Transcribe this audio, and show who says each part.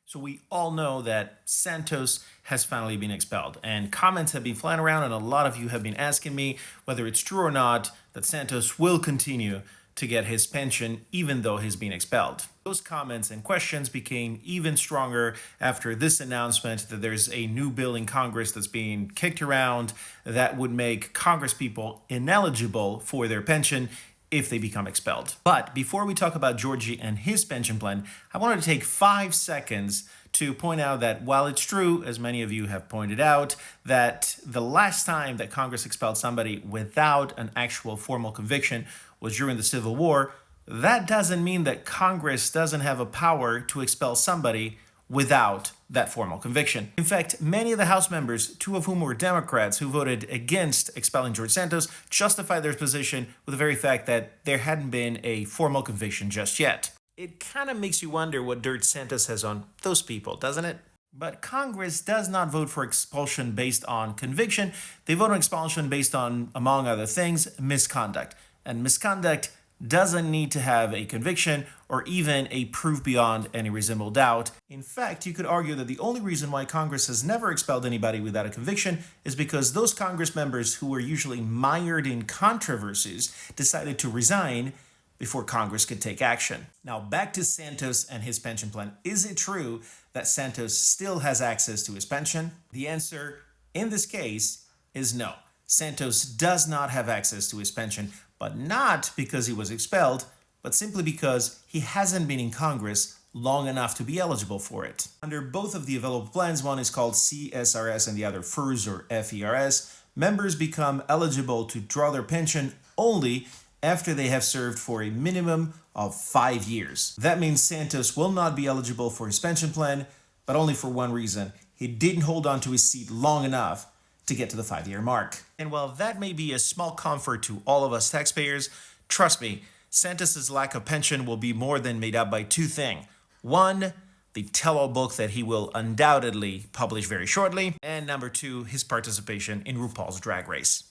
Speaker 1: So we all know that Santos has finally been expelled, and comments have been flying around, and a lot of you have been asking me whether it's true or not that Santos will continue to get his pension even though he's been expelled. Those comments and questions became even stronger after this announcement that there's a new bill in Congress that's being kicked around that would make Congress people ineligible for their pension if they become expelled. But before we talk about Georgie and his pension plan, I wanted to take 5 seconds to point out that while it's true, as many of you have pointed out, that the last time that Congress expelled somebody without an actual formal conviction was during the Civil War, that doesn't mean that Congress doesn't have a power to expel somebody without that formal conviction. In fact, many of the House members, two of whom were Democrats who voted against expelling George Santos, justified their position with the very fact that there hadn't been a formal conviction just yet. It kind of makes you wonder what dirt Santos has on those people, doesn't it? But Congress does not vote for expulsion based on conviction. They vote on expulsion based on, among other things, misconduct. And misconduct doesn't need to have a conviction or even a proof beyond any reasonable doubt. In fact, you could argue that the only reason why Congress has never expelled anybody without a conviction is because those Congress members who were usually mired in controversies decided to resign before Congress could take action. Now back to Santos and his pension plan. Is it true that Santos still has access to his pension? The answer in this case is no. Santos does not have access to his pension, but not because he was expelled, but simply because he hasn't been in Congress long enough to be eligible for it. Under both of the available plans, one is called CSRS and the other FERS or FERS, members become eligible to draw their pension only after they have served for a minimum of 5 years. That means Santos will not be eligible for his pension plan, but only for one reason. He didn't hold on to his seat long enough to get to the 5-year mark. And while that may be a small comfort to all of us taxpayers, trust me, Santos's lack of pension will be more than made up by two things. One, the tell-all book that he will undoubtedly publish very shortly, and number two, his participation in RuPaul's Drag Race.